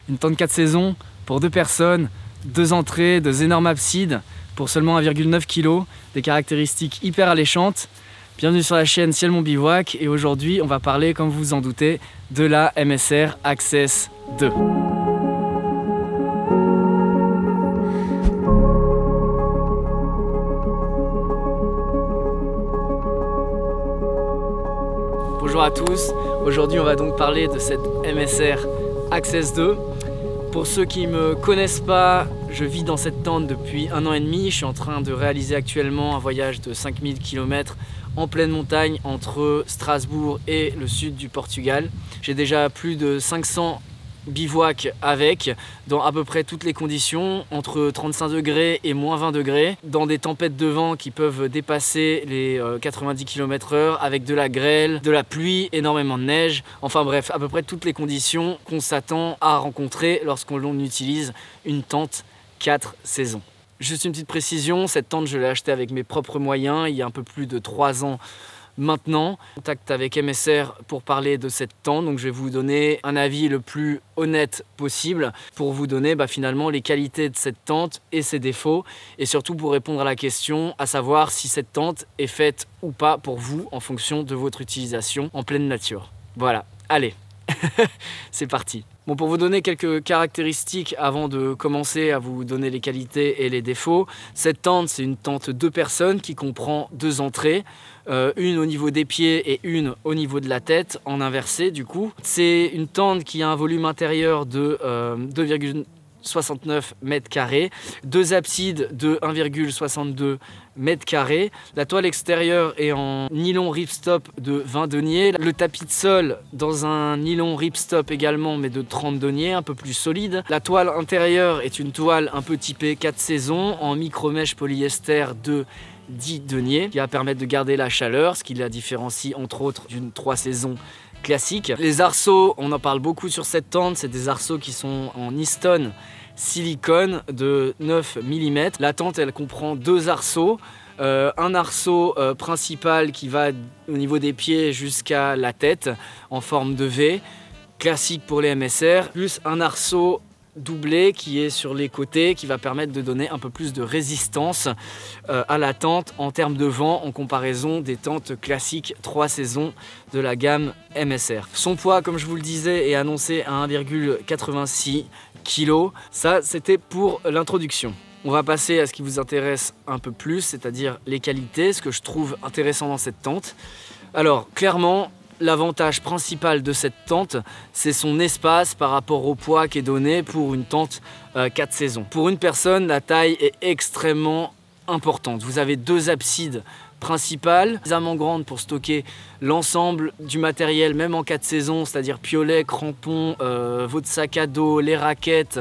Une tente 4 saisons pour 2 personnes, 2 entrées, 2 énormes absides pour seulement 1,9 kg, des caractéristiques hyper alléchantes. Bienvenue sur la chaîne Ciel Mon Bivouac et aujourd'hui on va parler, comme vous vous en doutez, de la MSR Access 2. Bonjour à tous, aujourd'hui on va donc parler de cette MSR Access 2. Pour ceux qui ne me connaissent pas, je vis dans cette tente depuis 1 an et demi. Je suis en train de réaliser actuellement un voyage de 5000 km en pleine montagne entre Strasbourg et le sud du Portugal. J'ai déjà plus de 500 bivouacs avec, dans à peu près toutes les conditions, entre 35 degrés et moins 20 degrés, dans des tempêtes de vent qui peuvent dépasser les 90 km/h, avec de la grêle, de la pluie, énormément de neige, enfin bref, à peu près toutes les conditions qu'on s'attend à rencontrer lorsqu'on utilise une tente 4 saisons. Juste une petite précision, cette tente je l'ai achetée avec mes propres moyens il y a un peu plus de 3 ans maintenant. Contact avec MSR pour parler de cette tente, donc je vais vous donner un avis le plus honnête possible pour vous donner finalement les qualités de cette tente et ses défauts, et surtout pour répondre à la question à savoir si cette tente est faite ou pas pour vous en fonction de votre utilisation en pleine nature. Voilà, allez, c'est parti. Bon, pour vous donner quelques caractéristiques avant de commencer à vous donner les qualités et les défauts, cette tente c'est une tente 2 personnes qui comprend 2 entrées, une au niveau des pieds et une au niveau de la tête en inversé du coup. C'est une tente qui a un volume intérieur de 2,69 m², 2 absides de 1,62 m². La toile extérieure est en nylon ripstop de 20 deniers. Le tapis de sol dans un nylon ripstop également, mais de 30 deniers, un peu plus solide. La toile intérieure est une toile un peu typée 4 saisons en micro-mèche polyester de 10 deniers qui va permettre de garder la chaleur, ce qui la différencie entre autres d'une 3 saisons classique. Les arceaux, on en parle beaucoup sur cette tente, c'est des arceaux qui sont en Easton silicone de 9 mm. La tente elle comprend 2 arceaux, un arceau principal qui va au niveau des pieds jusqu'à la tête en forme de V, classique pour les MSR, plus un arceau doublé qui est sur les côtés qui va permettre de donner un peu plus de résistance à la tente en termes de vent en comparaison des tentes classiques 3 saisons de la gamme MSR. Son poids, comme je vous le disais, est annoncé à 1,86 kg. Ça c'était pour l'introduction. On va passer à ce qui vous intéresse un peu plus, c'est-à-dire les qualités, ce que je trouve intéressant dans cette tente. Alors clairement, l'avantage principal de cette tente, c'est son espace par rapport au poids qui est donné pour une tente 4 saisons. Pour une personne, la taille est extrêmement importante. Vous avez 2 absides principales, suffisamment grandes pour stocker l'ensemble du matériel, même en 4 saisons, c'est-à-dire piolets, crampons, votre sac à dos, les raquettes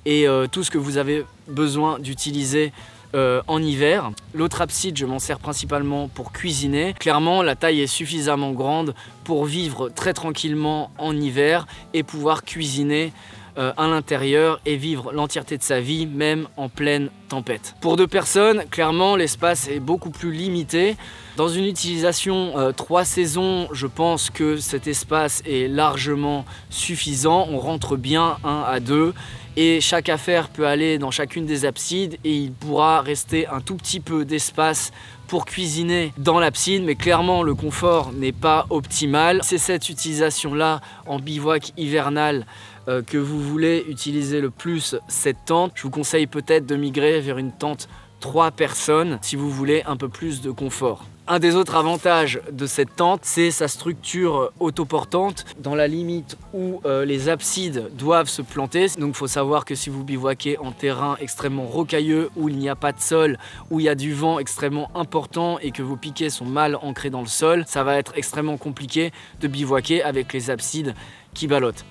et tout ce que vous avez besoin d'utiliser en hiver. L'autre abside, je m'en sers principalement pour cuisiner. Clairement, la taille est suffisamment grande pour vivre très tranquillement en hiver et pouvoir cuisiner à l'intérieur et vivre l'entièreté de sa vie, même en pleine tempête. Pour 2 personnes, clairement, l'espace est beaucoup plus limité. Dans une utilisation 3 saisons, je pense que cet espace est largement suffisant. On rentre bien 1 à 2. Et chaque affaire peut aller dans chacune des absides et il pourra rester un tout petit peu d'espace pour cuisiner dans l'abside, mais clairement le confort n'est pas optimal. C'est cette utilisation-là en bivouac hivernal que vous voulez utiliser le plus cette tente. Je vous conseille peut-être de migrer vers une tente 3 personnes si vous voulez un peu plus de confort. Un des autres avantages de cette tente, c'est sa structure autoportante dans la limite où les absides doivent se planter. Donc il faut savoir que si vous bivouaquez en terrain extrêmement rocailleux, où il n'y a pas de sol, où il y a du vent extrêmement important et que vos piquets sont mal ancrés dans le sol, ça va être extrêmement compliqué de bivouaquer avec les absides qui ballottent.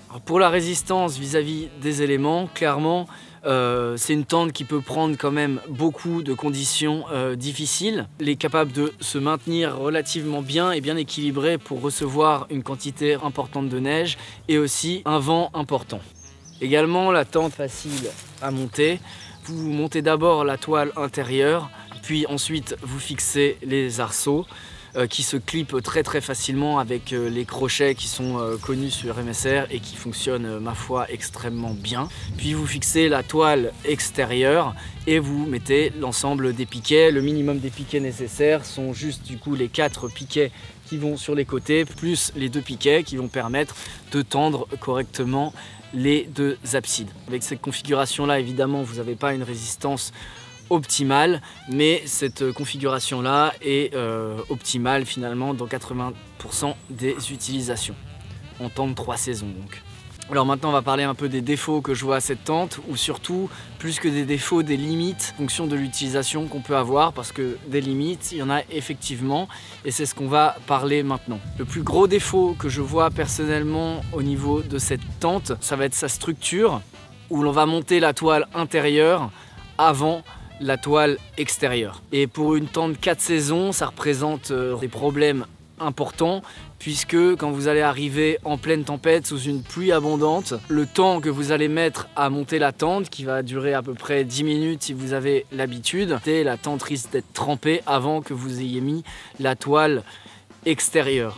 Alors pour la résistance vis-à-vis des éléments, clairement, c'est une tente qui peut prendre quand même beaucoup de conditions difficiles. Elle est capable de se maintenir relativement bien et bien équilibrée pour recevoir une quantité importante de neige et aussi un vent important. Également, la tente facile à monter. Vous montez d'abord la toile intérieure, puis ensuite vous fixez les arceaux. qui se clip très très facilement avec les crochets qui sont connus sur MSR et qui fonctionnent ma foi extrêmement bien. Puis vous fixez la toile extérieure et vous mettez l'ensemble des piquets. Le minimum des piquets nécessaires sont juste du coup les 4 piquets qui vont sur les côtés, plus les 2 piquets qui vont permettre de tendre correctement les 2 absides. Avec cette configuration là, évidemment, vous n'avez pas une résistance optimale, mais cette configuration là est optimale finalement dans 80% des utilisations en temps de 3 saisons donc. Alors maintenant on va parler un peu des défauts que je vois à cette tente, ou surtout plus que des défauts, des limites en fonction de l'utilisation qu'on peut avoir, parce que des limites il y en a effectivement et c'est ce qu'on va parler maintenant. Le plus gros défaut que je vois personnellement au niveau de cette tente, ça va être sa structure, où l'on va monter la toile intérieure avant la toile extérieure. Et pour une tente 4 saisons, ça représente des problèmes importants, puisque quand vous allez arriver en pleine tempête sous une pluie abondante, le temps que vous allez mettre à monter la tente, qui va durer à peu près 10 minutes si vous avez l'habitude, la tente risque d'être trempée avant que vous ayez mis la toile extérieure.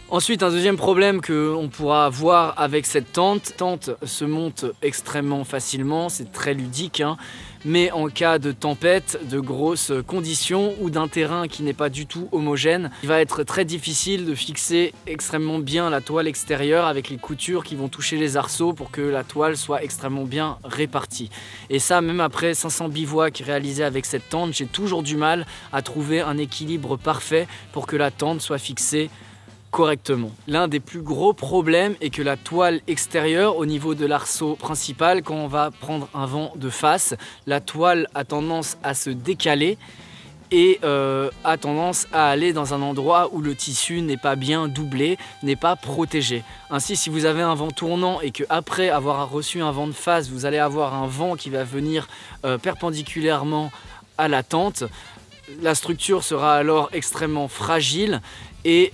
Ensuite, un deuxième problème qu'on pourra voir avec cette tente se monte extrêmement facilement, c'est très ludique, hein, mais en cas de tempête, de grosses conditions ou d'un terrain qui n'est pas du tout homogène, il va être très difficile de fixer extrêmement bien la toile extérieure avec les coutures qui vont toucher les arceaux pour que la toile soit extrêmement bien répartie. Et ça, même après 500 bivouacs réalisés avec cette tente, j'ai toujours du mal à trouver un équilibre parfait pour que la tente soit fixée correctement. L'un des plus gros problèmes est que la toile extérieure, au niveau de l'arceau principal, quand on va prendre un vent de face, la toile a tendance à se décaler et a tendance à aller dans un endroit où le tissu n'est pas bien doublé, n'est pas protégé. Ainsi, si vous avez un vent tournant et que après avoir reçu un vent de face, vous allez avoir un vent qui va venir perpendiculairement à la tente, la structure sera alors extrêmement fragile. Et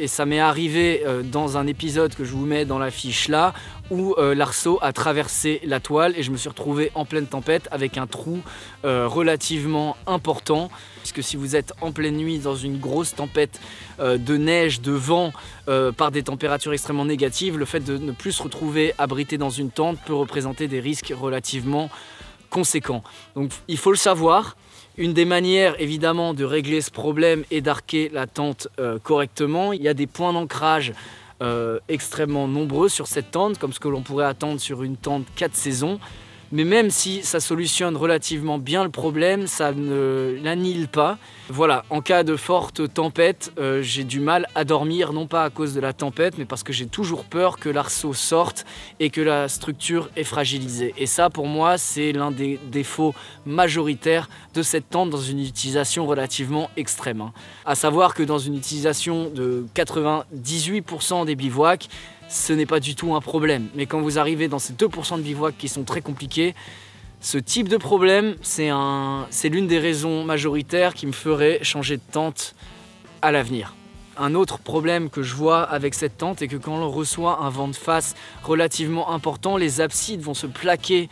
ça m'est arrivé dans un épisode que je vous mets dans la fiche là, où l'arceau a traversé la toile et je me suis retrouvé en pleine tempête avec un trou relativement important, puisque si vous êtes en pleine nuit dans une grosse tempête de neige, de vent, par des températures extrêmement négatives, le fait de ne plus se retrouver abrité dans une tente peut représenter des risques relativement conséquents. Donc il faut le savoir. Une des manières évidemment de régler ce problème est d'arquer la tente correctement. Il y a des points d'ancrage extrêmement nombreux sur cette tente, comme ce que l'on pourrait attendre sur une tente 4 saisons. Mais même si ça solutionne relativement bien le problème, ça ne l'annihile pas. Voilà, en cas de forte tempête, j'ai du mal à dormir, non pas à cause de la tempête, mais parce que j'ai toujours peur que l'arceau sorte et que la structure est fragilisée. Et ça, pour moi, c'est l'un des défauts majoritaires de cette tente dans une utilisation relativement extrême, hein. À savoir que dans une utilisation de 98% des bivouacs, ce n'est pas du tout un problème. Mais quand vous arrivez dans ces 2% de bivouacs qui sont très compliqués, ce type de problème, c'est l'une des raisons majoritaires qui me ferait changer de tente à l'avenir. Un autre problème que je vois avec cette tente est que quand on reçoit un vent de face relativement important, les absides vont se plaquer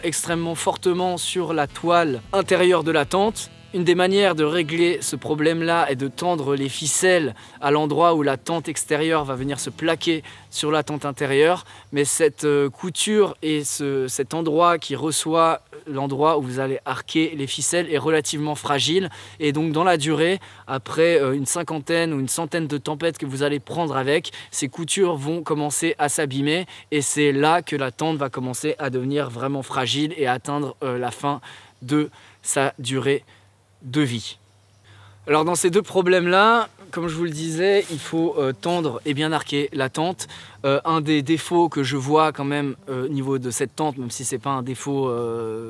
extrêmement fortement sur la toile intérieure de la tente. Une des manières de régler ce problème-là est de tendre les ficelles à l'endroit où la tente extérieure va venir se plaquer sur la tente intérieure. Mais cette couture et cet endroit qui reçoit l'endroit où vous allez arquer les ficelles est relativement fragile. Et donc dans la durée, après une cinquantaine ou une centaine de tempêtes que vous allez prendre avec, ces coutures vont commencer à s'abîmer. Et c'est là que la tente va commencer à devenir vraiment fragile et atteindre la fin de sa durée de vie. Alors dans ces deux problèmes-là, comme je vous le disais, il faut tendre et bien arquer la tente. Un des défauts que je vois quand même au niveau de cette tente, même si c'est pas un défaut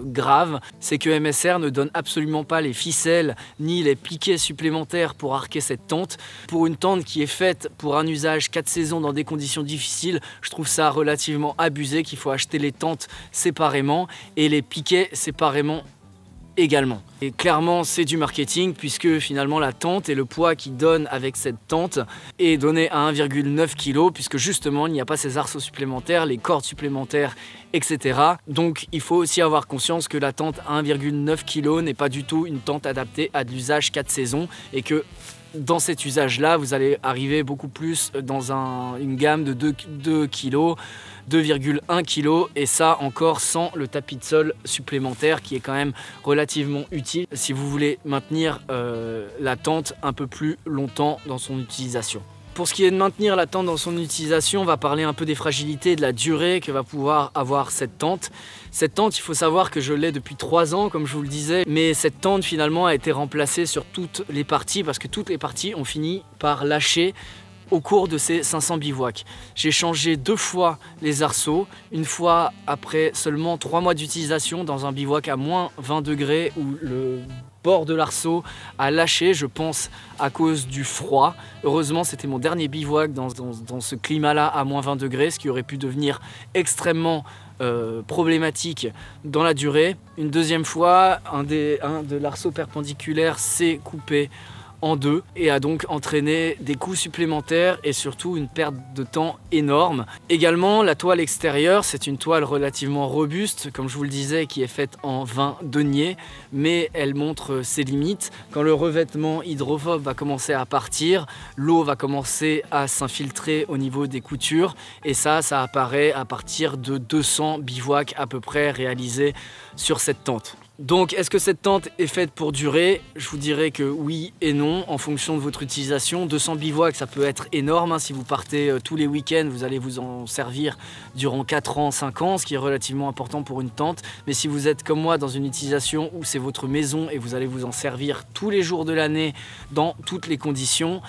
grave, c'est que MSR ne donne absolument pas les ficelles ni les piquets supplémentaires pour arquer cette tente. Pour une tente qui est faite pour un usage 4 saisons dans des conditions difficiles, je trouve ça relativement abusé qu'il faut acheter les tentes séparément et les piquets séparément également. Et clairement c'est du marketing, puisque finalement la tente et le poids qu'il donne avec cette tente est donné à 1,9 kg, puisque justement il n'y a pas ces arceaux supplémentaires, les cordes supplémentaires, etc. Donc il faut aussi avoir conscience que la tente à 1,9 kg n'est pas du tout une tente adaptée à de l'usage 4 saisons et que dans cet usage-là, vous allez arriver beaucoup plus dans une gamme de 2 kg, 2,1 kg, et ça encore sans le tapis de sol supplémentaire qui est quand même relativement utile si vous voulez maintenir la tente un peu plus longtemps dans son utilisation. Pour ce qui est de maintenir la tente dans son utilisation, on va parler un peu des fragilités, de la durée que va pouvoir avoir cette tente. Cette tente, il faut savoir que je l'ai depuis 3 ans, comme je vous le disais, mais cette tente finalement a été remplacée sur toutes les parties parce que toutes les parties ont fini par lâcher au cours de ces 500 bivouacs. J'ai changé 2 fois les arceaux, une fois après seulement 3 mois d'utilisation dans un bivouac à moins 20 degrés où le bord de l'arceau a lâché, je pense à cause du froid. Heureusement, c'était mon dernier bivouac dans ce climat-là à moins 20 degrés, ce qui aurait pu devenir extrêmement problématique dans la durée. Une deuxième fois, un de l'arceau perpendiculaire s'est coupé en 2 et a donc entraîné des coûts supplémentaires et surtout une perte de temps énorme. Également, la toile extérieure, c'est une toile relativement robuste, comme je vous le disais, qui est faite en 20 deniers, mais elle montre ses limites. Quand le revêtement hydrophobe va commencer à partir, l'eau va commencer à s'infiltrer au niveau des coutures et ça apparaît à partir de 200 bivouacs à peu près réalisés sur cette tente. Donc, est-ce que cette tente est faite pour durer? Je vous dirais que oui et non, en fonction de votre utilisation. 200 bivouacs, ça peut être énorme. Si vous partez tous les week-ends, vous allez vous en servir durant 4 ans, 5 ans, ce qui est relativement important pour une tente. Mais si vous êtes comme moi dans une utilisation où c'est votre maison et vous allez vous en servir tous les jours de l'année dans toutes les conditions,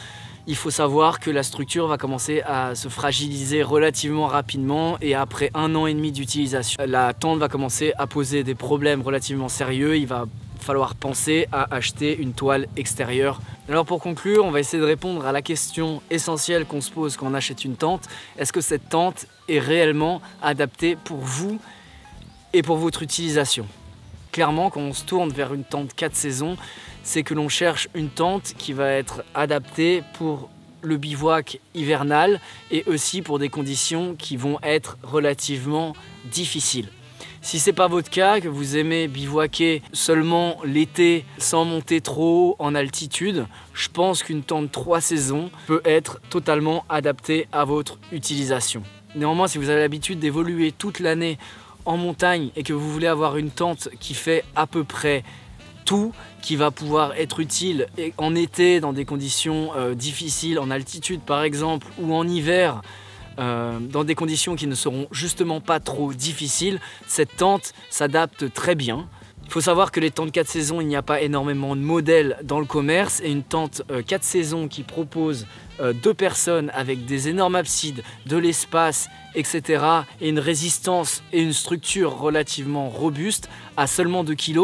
il faut savoir que la structure va commencer à se fragiliser relativement rapidement et après 1 an et demi d'utilisation, la tente va commencer à poser des problèmes relativement sérieux. Il va falloir penser à acheter une toile extérieure. Alors pour conclure, on va essayer de répondre à la question essentielle qu'on se pose quand on achète une tente. Est-ce que cette tente est réellement adaptée pour vous et pour votre utilisation? Clairement, quand on se tourne vers une tente 4 saisons, c'est que l'on cherche une tente qui va être adaptée pour le bivouac hivernal et aussi pour des conditions qui vont être relativement difficiles. Si ce n'est pas votre cas, que vous aimez bivouaquer seulement l'été sans monter trop haut en altitude, je pense qu'une tente 3 saisons peut être totalement adaptée à votre utilisation. Néanmoins, si vous avez l'habitude d'évoluer toute l'année en montagne et que vous voulez avoir une tente qui fait à peu près tout, qui va pouvoir être utile en été dans des conditions difficiles, en altitude par exemple, ou en hiver dans des conditions qui ne seront justement pas trop difficiles, cette tente s'adapte très bien. Il faut savoir que les tentes 4 saisons, il n'y a pas énormément de modèles dans le commerce et une tente 4 saisons qui propose 2 personnes avec des énormes absides, de l'espace, etc. et une résistance et une structure relativement robuste à seulement 2 kg.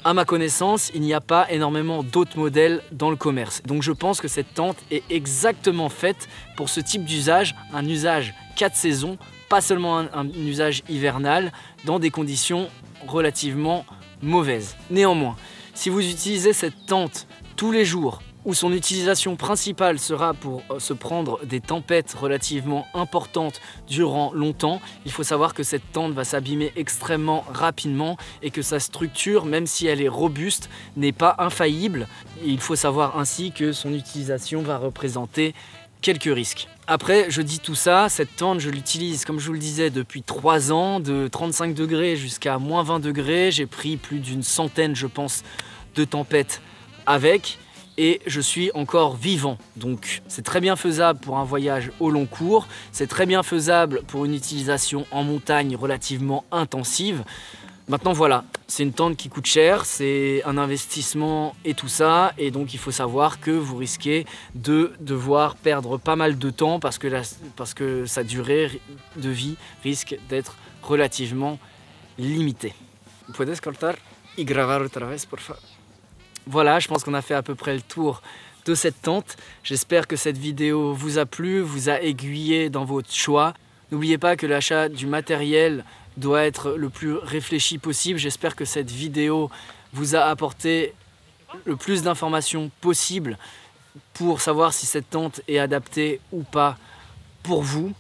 À ma connaissance, il n'y a pas énormément d'autres modèles dans le commerce. Donc je pense que cette tente est exactement faite pour ce type d'usage, un usage 4 saisons, pas seulement un usage hivernal, dans des conditions relativement mauvaises. Néanmoins, si vous utilisez cette tente tous les jours, où son utilisation principale sera pour se prendre des tempêtes relativement importantes durant longtemps, il faut savoir que cette tente va s'abîmer extrêmement rapidement et que sa structure, même si elle est robuste, n'est pas infaillible. Et il faut savoir ainsi que son utilisation va représenter quelques risques. Après, je dis tout ça, cette tente, je l'utilise, comme je vous le disais, depuis 3 ans, de 35 degrés jusqu'à moins 20 degrés. J'ai pris plus d'une centaine, je pense, de tempêtes avec. Et je suis encore vivant, donc c'est très bien faisable pour un voyage au long cours, c'est très bien faisable pour une utilisation en montagne relativement intensive. Maintenant voilà, c'est une tente qui coûte cher, c'est un investissement et tout ça, et donc il faut savoir que vous risquez de devoir perdre pas mal de temps parce que sa durée de vie risque d'être relativement limitée. Puedes cortar y grabar otra vez, por favor. Voilà, je pense qu'on a fait à peu près le tour de cette tente. J'espère que cette vidéo vous a plu, vous a aiguillé dans votre choix. N'oubliez pas que l'achat du matériel doit être le plus réfléchi possible. J'espère que cette vidéo vous a apporté le plus d'informations possible pour savoir si cette tente est adaptée ou pas pour vous.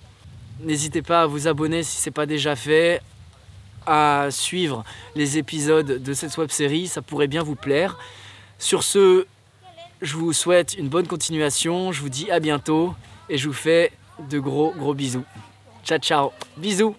N'hésitez pas à vous abonner si ce n'est pas déjà fait, à suivre les épisodes de cette web série, ça pourrait bien vous plaire. Sur ce, je vous souhaite une bonne continuation, je vous dis à bientôt et je vous fais de gros bisous. Ciao ciao, bisous.